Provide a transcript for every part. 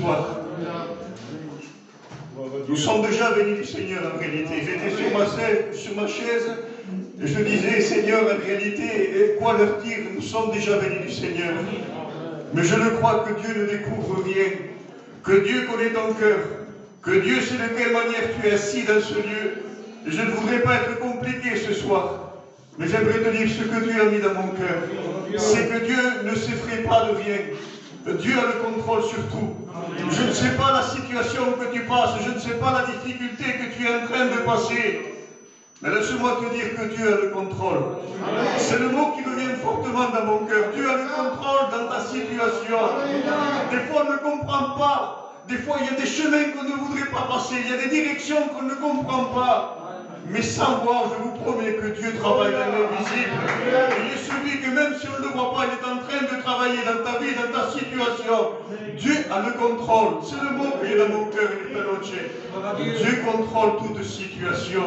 soir. Nous sommes déjà bénis du Seigneur en réalité. J'étais sur ma chaise et je disais, Seigneur, en réalité, quoi leur dire? Nous sommes déjà bénis du Seigneur. Mais je ne crois que Dieu ne découvre rien, que Dieu connaît ton cœur, que Dieu sait de quelle manière tu es assis dans ce lieu. Et je ne voudrais pas être compliqué ce soir, mais j'aimerais te dire ce que Dieu a mis dans mon cœur. C'est que Dieu ne s'effraie pas de rien. Dieu a le contrôle sur tout. Je ne sais pas la situation que tu passes, je ne sais pas la difficulté que tu es en train de passer. Mais laisse-moi te dire que Dieu a le contrôle. C'est le mot qui revient fortement dans mon cœur. Dieu a le contrôle dans ta situation. Des fois, on ne comprend pas. Des fois, il y a des chemins qu'on ne voudrait pas passer. Il y a des directions qu'on ne comprend pas. Mais sans voir, je vous promets que Dieu travaille dans l'invisible. Il est celui que même si on ne le voit pas, il est en train de travailler dans ta vie, dans ta situation. Dieu a le contrôle. C'est le mot que j'ai dans mon cœur, Dieu contrôle toute situation.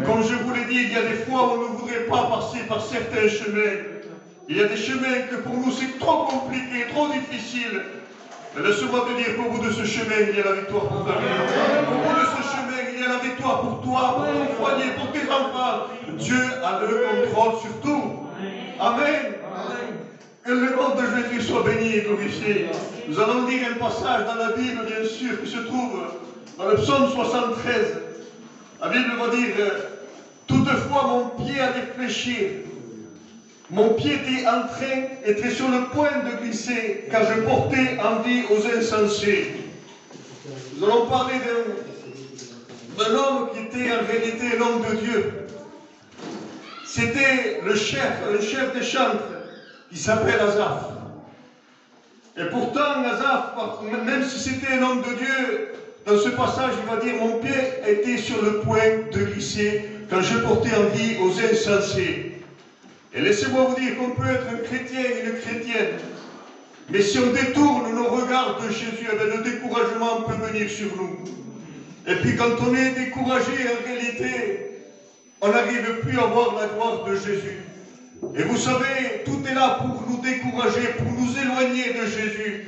Comme je vous l'ai dit, il y a des fois où on ne voudrait pas passer par certains chemins. Il y a des chemins que pour nous c'est trop compliqué, trop difficile. Mais laisse-moi te dire qu'au bout de ce chemin, il y a la victoire pour ta vie. Au bout de ce chemin, il y a la victoire pour toi, pour ton foyer, pour tes enfants. Dieu a le contrôle sur tout. Amen. Que le nom de Jésus soit béni et glorifié. Nous allons lire un passage dans la Bible, bien sûr, qui se trouve dans le psaume 73. La Bible va dire, toutefois mon pied a défléchi. Mon pied était sur le point de glisser, car je portais envie aux insensés. Nous allons parler d'un homme qui était en réalité l'homme de Dieu. C'était le chef des chantres, qui s'appelle Asaph. Et pourtant, Asaph, même si c'était un homme de Dieu, dans ce passage, il va dire, mon pied était sur le point de glisser, quand je portais envie aux insensés. Et laissez-moi vous dire qu'on peut être un chrétien et une chrétienne, mais si on détourne nos regards de Jésus, eh bien, le découragement peut venir sur nous. Et puis quand on est découragé, en réalité, on n'arrive plus à voir la gloire de Jésus. Et vous savez, tout est là pour nous décourager, pour nous éloigner de Jésus.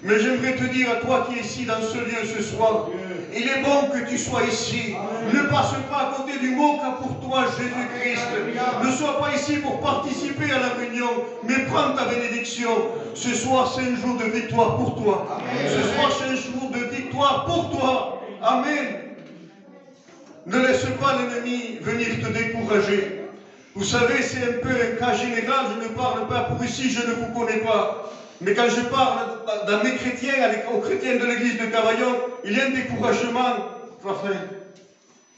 Mais j'aimerais te dire à toi qui es ici dans ce lieu ce soir, il est bon que tu sois ici. Ne passe pas à côté du mot qu'a pour toi Jésus-Christ. Ne sois pas ici pour participer à la réunion, mais prends ta bénédiction. Ce soir, c'est un jour de victoire pour toi. Ce soir, c'est un jour de victoire pour toi. Amen. Ne laisse pas l'ennemi venir te décourager. Vous savez, c'est un peu un cas général. Je ne parle pas pour ici, je ne vous connais pas. Mais quand je parle dans mes chrétiens, aux chrétiens de l'église de Cavaillon, il y a un découragement, Raphaël.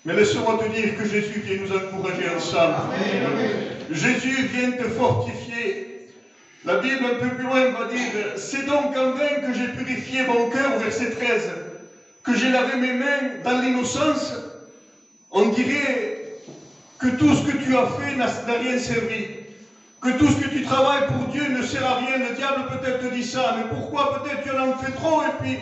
Mais laisse-moi te dire que Jésus vient nous encourager ensemble. Amen. Jésus vient te fortifier. La Bible un peu plus loin va dire, c'est donc en vain que j'ai purifié mon cœur, verset 13, que j'ai lavé mes mains dans l'innocence. On dirait que tout ce que tu as fait n'a rien servi. Que tout ce que tu travailles pour Dieu ne sert à rien. Le diable peut-être te dit ça, mais pourquoi peut-être tu en fais trop et puis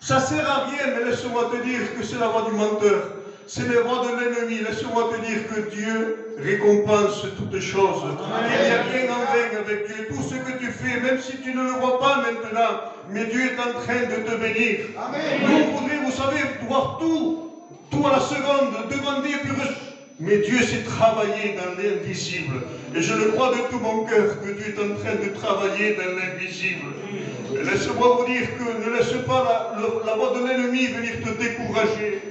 ça ne sert à rien. Mais laisse-moi te dire que c'est la voie du menteur, c'est la voie de l'ennemi. Laisse-moi te dire que Dieu récompense toutes choses. Il n'y a rien en vain avec Dieu. Tout ce que tu fais, même si tu ne le vois pas maintenant, mais Dieu est en train de te bénir. Nous, on voudrait, vous savez, voir tout à la seconde, demander puis mais Dieu s'est travaillé dans l'invisible. Et je le crois de tout mon cœur que Dieu est en train de travailler dans l'invisible. Laisse-moi vous dire que ne laisse pas la voix de l'ennemi venir te décourager.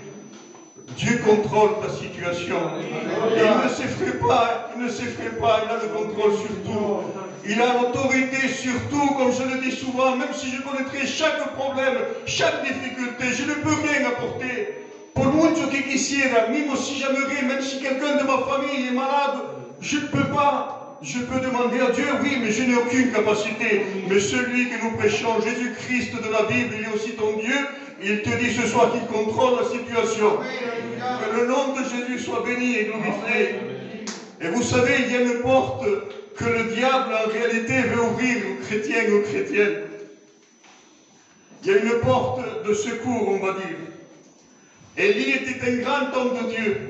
Dieu contrôle ta situation. Et il ne s'effraie pas, il a le contrôle sur tout. Il a l'autorité sur tout, comme je le dis souvent, même si je connaîtrais chaque problème, chaque difficulté, je ne peux rien apporter. Pour mucho que quisiera, même si j'aimerais, même si quelqu'un de ma famille est malade, je ne peux pas. Je peux demander à Dieu, oui, mais je n'ai aucune capacité. Mais celui que nous prêchons, Jésus-Christ de la Bible, il est aussi ton Dieu. Il te dit ce soir qu'il contrôle la situation. Que le nom de Jésus soit béni et glorifié. Et vous savez, il y a une porte que le diable en réalité veut ouvrir aux chrétiens et aux chrétiennes. Il y a une porte de secours, on va dire. Élie était un grand homme de Dieu.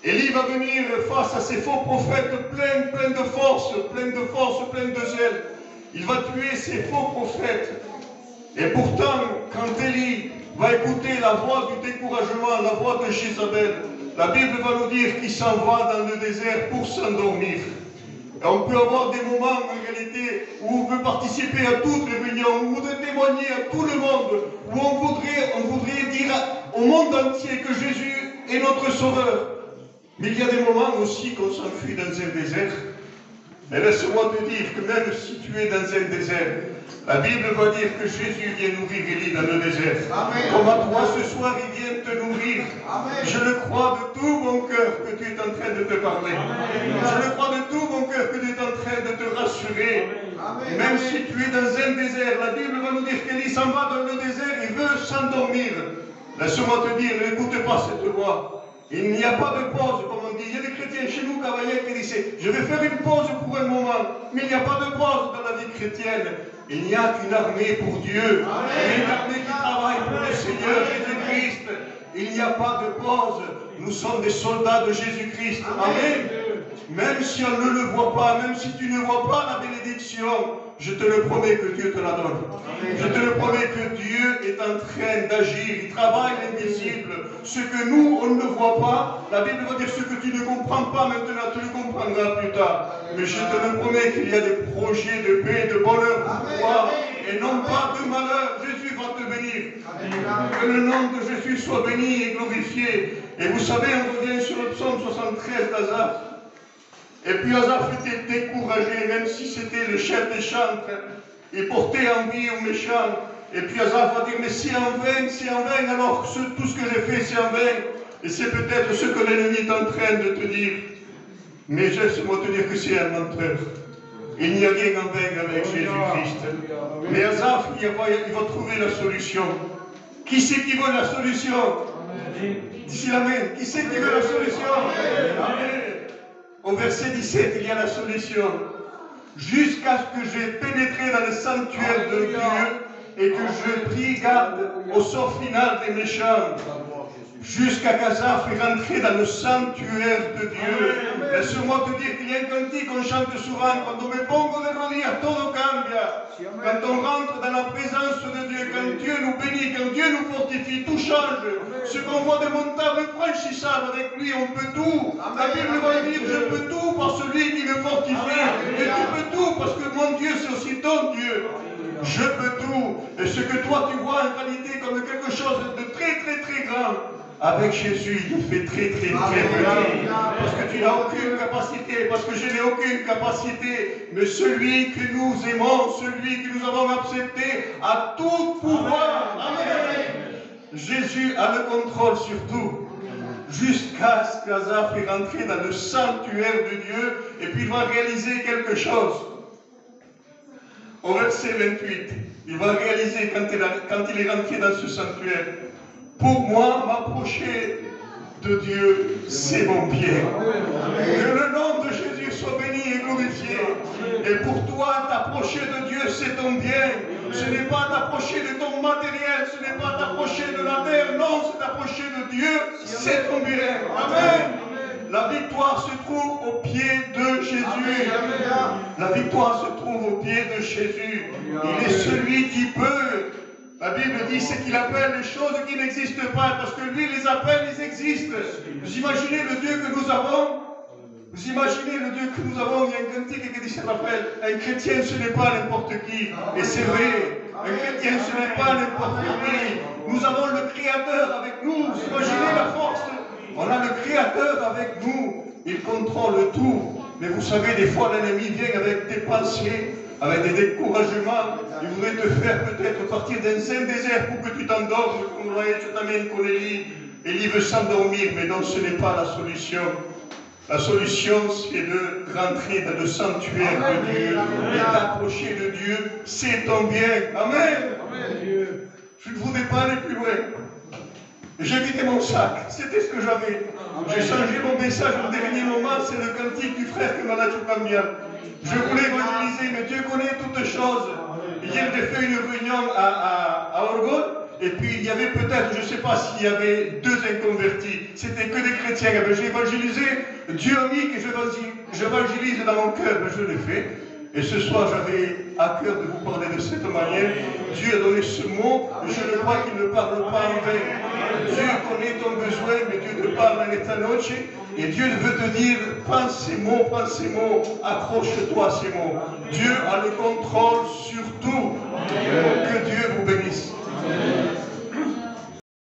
Élie va venir face à ces faux prophètes pleins de force, plein de zèle. Il va tuer ces faux prophètes. Et pourtant, quand Élie va écouter la voix du découragement, la voix de Jézabel, la Bible va nous dire qu'il s'en va dans le désert pour s'endormir. Et on peut avoir des moments en réalité où on veut participer à toutes les réunions, où on voudrait témoigner à tout le monde, où on voudrait dire au monde entier que Jésus est notre sauveur. Mais il y a des moments aussi qu'on s'enfuit dans un désert. Et laisse-moi te dire que même si tu es dans un désert, la Bible va dire que Jésus vient nourrir Élie dans le désert. Amen. Comme à toi ce soir, il vient te nourrir. Amen. Je le crois de tout mon cœur que tu es en train de te parler. Amen. Je le crois de tout mon cœur que tu es en train de te rassurer. Amen. Même si tu es dans un désert, la Bible va nous dire qu'Élie s'en va dans le désert, il veut s'endormir. Laisse-moi te dire, n'écoute pas cette voix. Il n'y a pas de pause, comme on dit. Il y a des chrétiens chez nous, cavaliers, qui disent « Je vais faire une pause pour un moment ». Mais il n'y a pas de pause dans la vie chrétienne. Il n'y a qu'une armée pour Dieu. Une armée qui travaille pour le Seigneur Jésus-Christ. Il n'y a pas de pause. Nous sommes des soldats de Jésus-Christ. Amen. Même si on ne le voit pas, même si tu ne vois pas la bénédiction, je te le promets que Dieu te la donne. Je te le promets que Dieu est en train d'agir. Il travaille l'invisible. Ce que nous, on ne voit pas, la Bible va dire ce que tu ne comprends pas maintenant, tu le comprendras plus tard. Mais je te le promets qu'il y a des projets de paix, de bonheur pour toi, et non pas de malheur. Jésus va te bénir. Que le nom de Jésus soit béni et glorifié. Et vous savez, on revient sur le psaume 73 d'Asaph. Et puis Asaph était découragé, même si c'était le chef des chantres. Il portait envie aux méchants. Et puis Asaph va dire, mais c'est en vain, alors tout ce que j'ai fait, c'est en vain. Et c'est peut-être ce que l'ennemi est en train de te dire. Mais laisse-moi te dire que c'est un menteur. Il n'y a rien en vain avec Jésus-Christ. Mais Asaph, il va trouver la solution. Qui c'est qui veut la solution? D'ici l'amen. Qui c'est qui veut la solution? Amen. Au verset 17, il y a la solution. Jusqu'à ce que j'ai pénétré dans le sanctuaire de Dieu et que je prie garde au sort final des méchants. Jusqu'à qu'Asaph est rentré dans le sanctuaire de Dieu. Laisse-moi te dire qu'il y a un cantique qu'on chante souvent. Quand on me pongo de rodillas, todo cambia. Quand on rentre dans la présence de Dieu, quand Dieu nous bénit, quand Dieu nous fortifie, tout change. Ce qu'on voit des montagnes franchissables, avec lui, on peut tout. La Bible va dire, je peux tout par celui qui me fortifie. Et tu peux tout parce que mon Dieu, c'est aussi ton Dieu. Je peux tout. Et ce que toi, tu vois en réalité comme quelque chose de très, très, très grand, avec Jésus, il fait très, très, très petit. Parce que tu n'as aucune capacité, parce que je n'ai aucune capacité. Mais celui que nous aimons, celui que nous avons accepté, a tout pouvoir. Amen. Jésus a le contrôle sur tout. Jusqu'à ce qu'Asaph est rentré dans le sanctuaire de Dieu, et puis il va réaliser quelque chose. Au verset 28, il va réaliser quand il est rentré dans ce sanctuaire. Pour moi, m'approcher de Dieu, c'est mon bien. Que le nom de Jésus soit béni et glorifié. Et pour toi, t'approcher de Dieu, c'est ton bien. Ce n'est pas t'approcher de ton matériel, ce n'est pas t'approcher de la terre, non, c'est t'approcher de Dieu, c'est ton bien. Amen. La victoire se trouve au pied de Jésus. La victoire se trouve au pied de Jésus. Il est celui qui peut. La Bible dit c'est qu'il appelle les choses qui n'existent pas, parce que lui les appelle, ils existent. Vous imaginez le Dieu que nous avons? Vous imaginez le Dieu que nous avons? Il y a un cantique qui dit, ça s'appelle, un chrétien ce n'est pas n'importe qui. Et c'est vrai, un chrétien ce n'est pas n'importe qui. Nous avons le Créateur avec nous. Vous imaginez la force? On a le Créateur avec nous. Il contrôle tout. Mais vous savez, des fois l'ennemi vient avec des pensées, avec des découragements. Il voudrait te faire peut-être partir d'un saint désert pour que tu t'endormes, comme vous voyez, tu t'amènes qu'on Élie. Élie veut s'endormir, mais non, ce n'est pas la solution. La solution, c'est de rentrer dans le sanctuaire de Dieu, et d'approcher de Dieu, c'est ton bien. Amen. Je ne voudrais pas aller plus loin. J'ai vidé mon sac, c'était ce que j'avais. J'ai changé mon message au dernier moment, c'est le cantique du frère que Malachi Kambia. Je voulais évangéliser, mais Dieu connaît toutes choses. Hier, j'ai fait une réunion à Orgon, et puis il y avait peut-être, je ne sais pas s'il y avait 2 inconvertis. C'était que des chrétiens. J'ai évangélisé, Dieu a mis que j'évangélise dans mon cœur, je l'ai fait. Et ce soir, j'avais à cœur de vous parler de cette manière. Dieu a donné ce mot, je ne crois qu'il ne parle pas en vain. Dieu connaît ton besoin, mais Dieu te parle en esta noche. Et Dieu veut te dire, pense ces mots, accroche-toi à ces mots. Dieu a le contrôle sur tout.